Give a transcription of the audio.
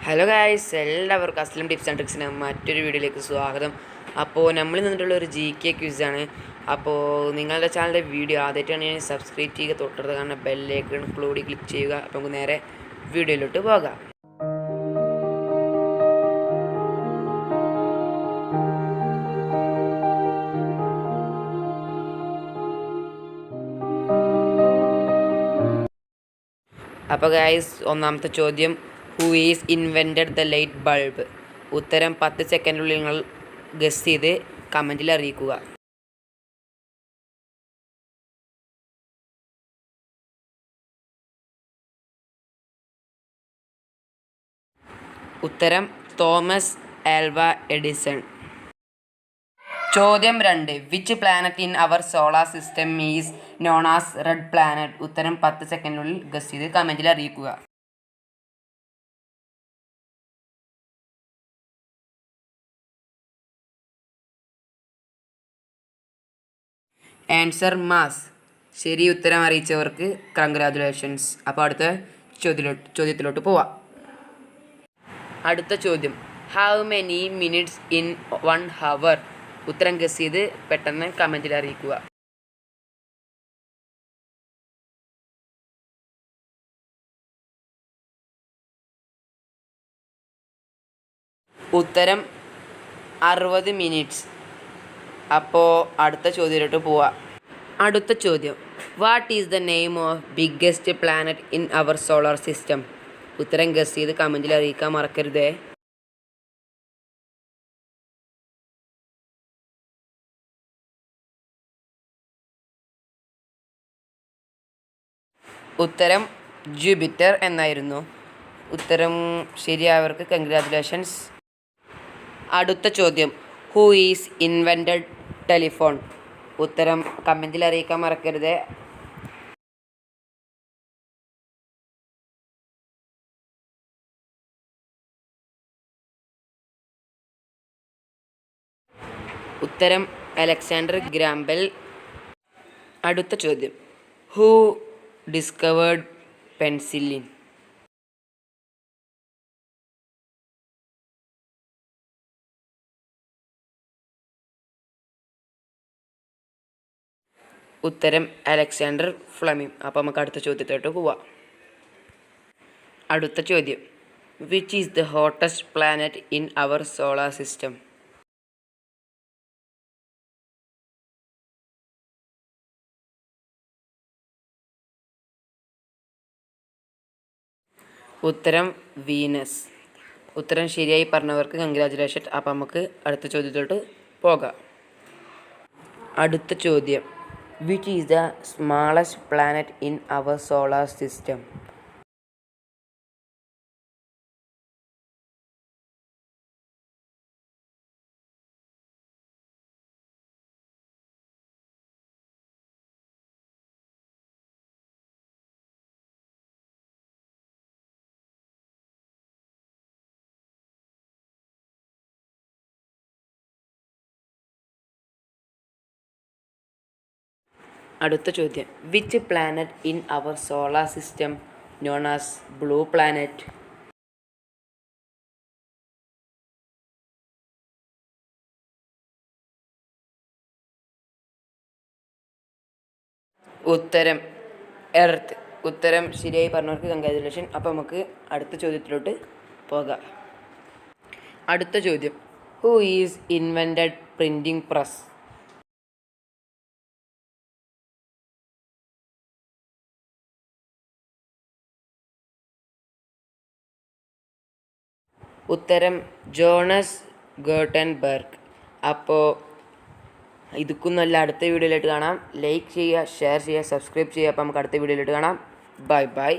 Hello guys, എല്ലാവർക്കും Aslam tips and ട്രിക്സിന് മറ്റൊരു വീഡിയോയിലേക്ക് സ്വാഗതം. അപ്പോൾ നമ്മൾ നിന്നിട്ടുള്ള ഒരു GK ക്വിസാണ്. അപ്പോൾ നിങ്ങളുടെ ചാനലിൻ്റെ വീഡിയോ ആദ്യമായിട്ടാണ് സബ്സ്ക്രൈബ് ചെയ്യുക, തൊട്ടടുത്ത് കാണുന്ന ബെല്ലേക്ക് ക്ലൂടി ക്ലിക്ക് ചെയ്യുക. അപ്പോൾ നമുക്ക് നേരെ വീഡിയോയിലോട്ട് പോകാം. അപ്പോൾ ഗായ്സ്, ഒന്നാമത്തെ ചോദ്യം, who is invented the light bulb? ഉത്തരം 10 സെക്കൻഡിനുള്ളിൽ നിങ്ങൾ ഗസ് ചെയ്ത് കമൻറ്റിൽ അറിയിക്കുക. ഉത്തരം തോമസ് ആൽവ എഡിസൺ. ചോദ്യം 2, which planet in our solar system is known as red planet? ഉത്തരം 10 സെക്കൻഡിനുള്ളിൽ ഗസ് ചെയ്ത് കമൻറ്റിൽ അറിയിക്കുക. Answer Mars. ശരി ഉത്തരം അറിയിച്ചവർക്ക് കൺഗ്രാജുലേഷൻസ്. അപ്പോൾ അടുത്ത ചോദ്യത്തിലോട്ട് പോവാം. അടുത്ത ചോദ്യം, how many minutes in 1 hour? ഉത്തരം ഗസ് ചെയ്ത് പെട്ടെന്ന് കമൻറ്റിൽ അറിയിക്കുക. ഉത്തരം 60 മിനിറ്റ്സ്. അപ്പോൾ അടുത്ത ചോദ്യത്തിലോട്ട് പോവാം. അടുത്ത ചോദ്യം, what is the name of biggest planet in our solar system? ഉത്തരം ഗസ് ചെയ്ത് കമൻറ്റിൽ അറിയിക്കാൻ മറക്കരുതേ. ഉത്തരം ജൂപ്പിറ്റർ എന്നായിരുന്നു. ഉത്തരം ശരിയായവർക്ക് കൺഗ്രാജുലേഷൻസ്. അടുത്ത ചോദ്യം, ഹൂ ഈസ് ഇൻവെൻറ്റഡ് ടെലിഫോൺ? ഉത്തരം കമൻറ്റിൽ അറിയിക്കാൻ മറക്കരുത്. ഉത്തരം അലക്സാണ്ടർ ഗ്രാംബെൽ. അടുത്ത ചോദ്യം, ഹൂ ഡിസ്കവേർഡ് പെൻസിലിൻ? ഉത്തരം അലക്സാണ്ടർ ഫ്ലെമിംഗ്. അപ്പോൾ നമുക്ക് അടുത്ത ചോദ്യത്തോട്ട് പോവാം. അടുത്ത ചോദ്യം, which is the hottest planet in our solar system? ഉത്തരം വീനസ്. ഉത്തരം ശരിയായി പറഞ്ഞവർക്ക് കൺഗ്രാജുലേഷൻ. അപ്പോൾ നമുക്ക് അടുത്ത ചോദ്യത്തോട്ട് പോകാം. അടുത്ത ചോദ്യം, which is the smallest planet in our solar system? അടുത്ത ചോദ്യം, which planet in our solar system known as blue planet? ഉത്തരം എർത്ത്. ഉത്തരം ശരിയായി പറഞ്ഞവർക്ക് കൺഗ്രാജുലേഷൻ. അപ്പോൾ നമുക്ക് അടുത്ത ചോദ്യത്തിലോട്ട് പോകാം. അടുത്ത ചോദ്യം, who is invented printing press? ഉത്തരം ജോണസ് ഗോട്ടൻബർഗ്. അപ്പോൾ ഇതുക്കും നല്ല അടുത്ത വീഡിയോയിലായിട്ട് കാണാം. ലൈക്ക് ചെയ്യുക, ഷെയർ ചെയ്യുക, സബ്സ്ക്രൈബ് ചെയ്യുക. അപ്പോൾ നമുക്ക് അടുത്ത വീഡിയോയിലായിട്ട് കാണാം. Bye bye.